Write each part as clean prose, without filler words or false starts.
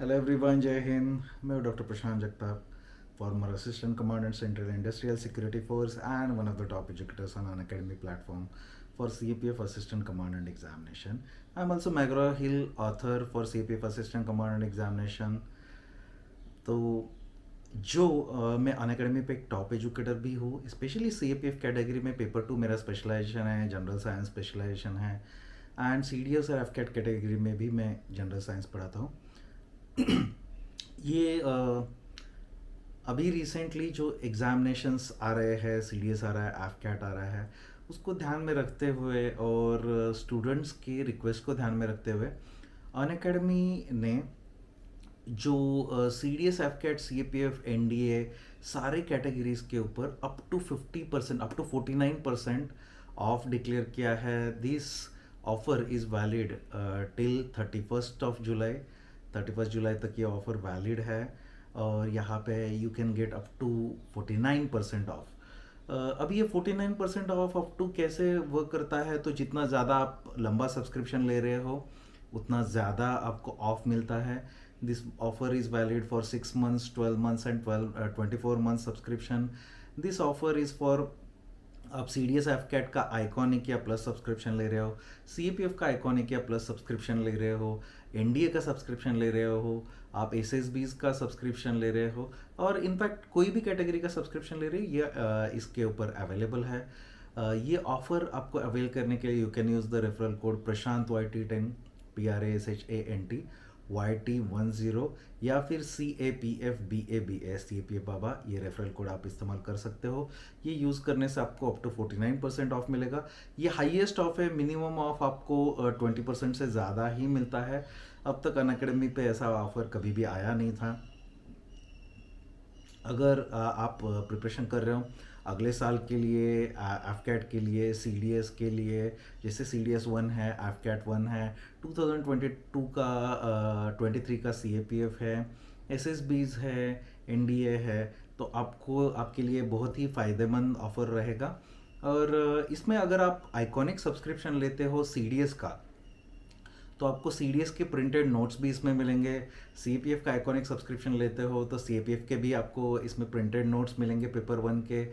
Hello everyone, जय हिंद। मैं हूं doctor Prashant Jagtap, former assistant commandant Central Industrial Security Force and one of the top educators on an academy platform for CPF Assistant Commandant Examination. I'm also McGraw-Hill author for CPF Assistant Commandant Examination. तो मैं अन academy पे एक top educator भी हूँ, specially CAPF category में paper 2 मेरा specialisation है, general science specialisation है, एंड CDS और FCAT कैटेगरी में भी मैं जनरल साइंस पढ़ाता हूँ। ये अभी रिसेंटली जो एग्ज़ामिनेशंस आ रहे हैं, CDS आ रहा है, एफकैट आ रहा है, उसको ध्यान में रखते हुए और स्टूडेंट्स की रिक्वेस्ट को ध्यान में रखते हुए अनअकैडमी ने जो CDS एफकैट CAPF NDA सारे कैटेगरीज के ऊपर up to 50%, up to 49% off declare किया है। This offer is valid till 31 जुलाई तक ये ऑफ़र वैलिड है। और यहाँ पे you can get up to 49% off. अभी ये 49% ऑफ अप टू कैसे वर्क करता है, तो जितना ज़्यादा आप लंबा सब्सक्रिप्शन ले रहे हो उतना ज़्यादा आपको ऑफ मिलता है। This offer is valid for 6 months, 12 months and 24 months subscription. This offer is for, आप CDS एफकैट का आइकॉनिक या प्लस सब्सक्रिप्शन ले रहे हो, CAPF का आइकॉनिक या प्लस सब्सक्रिप्शन ले रहे हो, NDA का सब्सक्रिप्शन ले रहे हो, आप SSBs का सब्सक्रिप्शन ले रहे हो, और इनफैक्ट कोई भी कैटेगरी का सब्सक्रिप्शन ले रहे हो, ये इसके ऊपर अवेलेबल है। ये ऑफर आपको अवेल करने के लिए you can use the referral code Prashant YT10, PRASHANT YT10, या फिर CAPF बाबा, ये रेफरल कोड आप इस्तेमाल कर सकते हो। ये यूज़ करने से आपको अप टू 49% ऑफ मिलेगा। ये हाईएस्ट ऑफ है, मिनिमम ऑफ आपको 20% से ज़्यादा ही मिलता है। अब तक अनअकैडमी पे ऐसा ऑफर कभी भी आया नहीं था। अगर आप प्रिपरेशन कर रहे हो अगले साल के लिए, एफकैट के लिए, CDS के लिए, जैसे CDS 1 है, एफकैट 1 है, 2022 का 23 का CAPF है, SSBs है, NDA है, तो आपको आपके लिए बहुत ही फ़ायदेमंद ऑफ़र रहेगा। और इसमें अगर आप आइकॉनिक सब्सक्रिप्शन लेते हो CDS का, तो आपको CDS के प्रिंटेड नोट्स भी इसमें मिलेंगे। CAPF का आइकॉनिक सब्सक्रिप्शन लेते हो तो CAPF के भी आपको इसमें प्रिंटेड नोट्स मिलेंगे पेपर 1 के।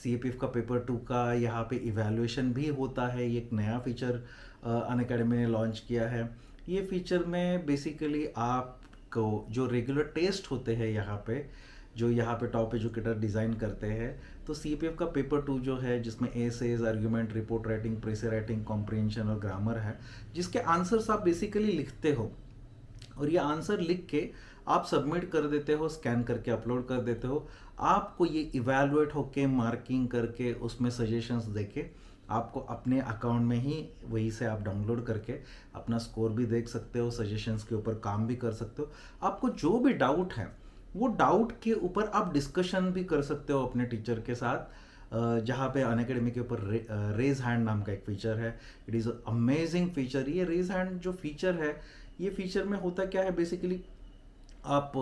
CAPF का पेपर 2 का यहाँ पे इवैल्यूएशन भी होता है। ये एक नया फीचर अनअकैडमी ने लॉन्च किया है। ये फीचर में बेसिकली आपको जो रेगुलर टेस्ट होते हैं यहाँ पे, जो यहाँ पे टॉप एजुकेटर डिज़ाइन करते हैं, तो CAPF का पेपर 2 जो है, जिसमें essays, argument, report writing, precis writing, comprehension और ग्रामर है, जिसके आंसर्स आप बेसिकली लिखते हो, और ये आंसर लिख के आप सबमिट कर देते हो, स्कैन करके अपलोड कर देते हो। आपको ये इवैल्यूएट होके, मार्किंग करके, उसमें सजेशंस देके आपको अपने अकाउंट में ही वहीं से आप डाउनलोड करके अपना स्कोर भी देख सकते हो, सजेशंस के ऊपर काम भी कर सकते हो। आपको जो भी डाउट है वो डाउट के ऊपर आप डिस्कशन भी कर सकते हो अपने टीचर के साथ। जहाँ पे अनअकैडमी के ऊपर रेज हैंड नाम का एक फीचर है। It is amazing feature. ये रेज हैंड जो फीचर है, ये फीचर में होता क्या है बेसिकली, आप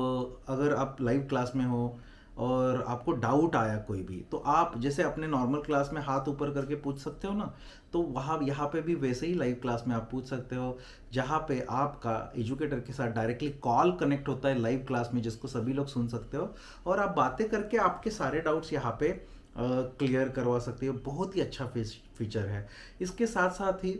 अगर आप लाइव क्लास में हो और आपको डाउट आया कोई भी, तो आप जैसे अपने नॉर्मल क्लास में हाथ ऊपर करके पूछ सकते हो ना, तो वहाँ यहाँ पे भी वैसे ही लाइव क्लास में आप पूछ सकते हो, जहाँ पे आपका एजुकेटर के साथ डायरेक्टली कॉल कनेक्ट होता है लाइव क्लास में, जिसको सभी लोग सुन सकते हो, और आप बातें करके आपके सारे डाउट्स यहाँ पे क्लियर करवा सकते हो। बहुत ही अच्छा फीचर है। इसके साथ साथ ही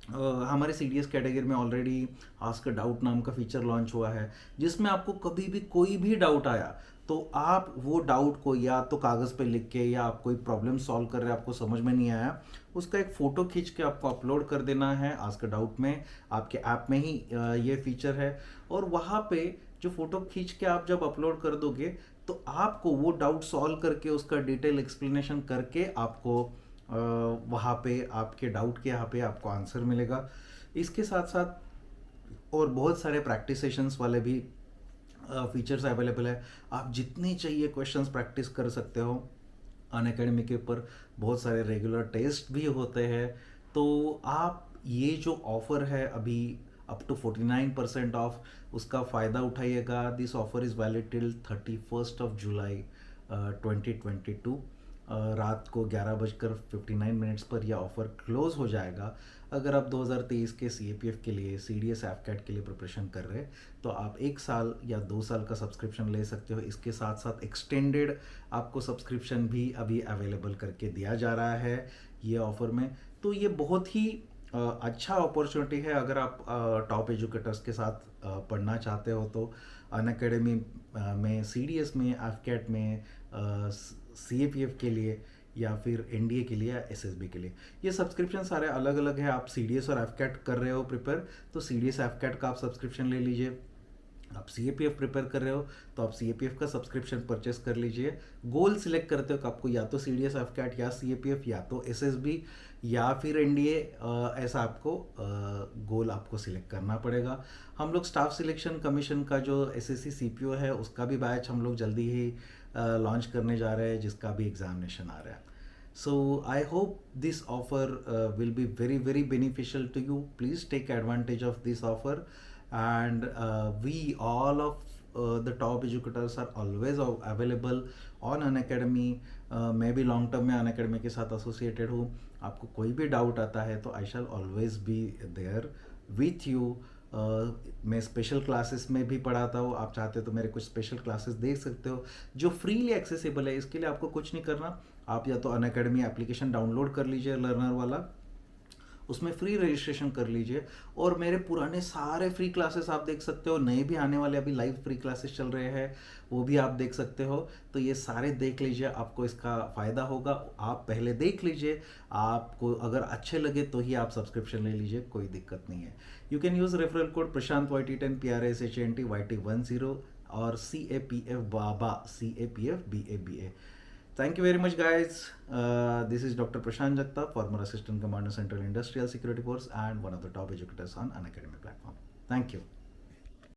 हमारे CDS कैटेगरी में ऑलरेडी आस्क डाउट नाम का फीचर लॉन्च हुआ है, जिसमें आपको कभी भी कोई भी डाउट आया तो आप वो डाउट को या तो कागज़ पे लिख के, या आप कोई प्रॉब्लम सॉल्व कर रहे हैं, आपको समझ में नहीं आया, उसका एक फ़ोटो खींच के आपको अपलोड कर देना है आस्क डाउट में। आपके ऐप में ही ये फीचर है, और वहाँ पे जो फ़ोटो खींच के आप जब अपलोड कर दोगे, तो आपको वो डाउट सॉल्व करके, उसका डिटेल एक्सप्लेनेशन करके, आपको वहाँ पे आपके डाउट के यहाँ पे आपको आंसर मिलेगा। इसके साथ साथ और बहुत सारे प्रैक्टिस सेशंस वाले भी फीचर्स अवेलेबल है। आप जितनी चाहिए क्वेश्चंस प्रैक्टिस कर सकते हो। अनअकैडमी के ऊपर बहुत सारे रेगुलर टेस्ट भी होते हैं। तो आप ये जो ऑफ़र है अभी अप टू 49% ऑफ, उसका फ़ायदा उठाइएगा। This offer is valid till 31 July 2022। रात को 11:59 पर यह ऑफ़र क्लोज़ हो जाएगा। अगर आप 2023 के CAPF के लिए, CDS AFCAT के लिए प्रिपरेशन कर रहे हैं, तो आप 1 साल या 2 साल का सब्सक्रिप्शन ले सकते हो। इसके साथ साथ एक्सटेंडेड आपको सब्सक्रिप्शन भी अभी अवेलेबल करके दिया जा रहा है ये ऑफ़र में। तो ये बहुत ही अच्छा अपॉर्चुनिटी है अगर आप टॉप एजुकेटर्स के साथ पढ़ना चाहते हो तो। अनअकैडमी में, CDS में, AFCAT में, CAPF के लिए या फिर NDA के लिए या SSB के लिए, ये सब्सक्रिप्शन सारे अलग अलग है। आप CDS और AFCAT कर रहे हो प्रिपेयर, तो CDS AFCAT का आप सब्सक्रिप्शन ले लीजिए। आप CAPF प्रिपेयर कर रहे हो तो आप CAPF का सब्सक्रिप्शन परचेस कर लीजिए। गोल सिलेक्ट करते हो कि आपको या तो CDS AFCAT या CAPF या तो SSB या फिर NDA, ऐसा आपको गोल आपको सिलेक्ट करना पड़ेगा। हम लोग स्टाफ सिलेक्शन कमीशन का जो SSC CPO है उसका भी बैच हम लोग जल्दी ही लॉन्च करने जा रहे हैं, जिसका भी एग्जामिनेशन आ रहा है। So I hope this offer will be very very beneficial to you. Please take advantage of this offer, and we all of the top educators are always available on Unacademy. मैं भी long term में Unacademy के साथ associated हूँ। आपको कोई भी doubt आता है तो I shall always be there with you. मैं स्पेशल क्लासेस में भी पढ़ाता हूँ। आप चाहते हो तो मेरे कुछ स्पेशल क्लासेस देख सकते हो जो फ्रीली एक्सेसिबल है। इसके लिए आपको कुछ नहीं करना, आप या तो अनअकैडमी एप्लीकेशन डाउनलोड कर लीजिए लर्नर वाला, उसमें फ्री रजिस्ट्रेशन कर लीजिए और मेरे पुराने सारे फ्री क्लासेस आप देख सकते हो। नए भी आने वाले अभी लाइव फ्री क्लासेस चल रहे हैं, वो भी आप देख सकते हो। तो ये सारे देख लीजिए, आपको इसका फ़ायदा होगा। आप पहले देख लीजिए, आपको अगर अच्छे लगे तो ही आप सब्सक्रिप्शन ले लीजिए, कोई दिक्कत नहीं है। You can use referral code Prashant YT10 PRASHANT YT10 और CAPF BABA CAPF BABA। Thank you very much, guys. This is Dr. Prashant Jagtap, former Assistant Commander, Central Industrial Security Force, and one of the top educators on Unacademy platform. Thank you.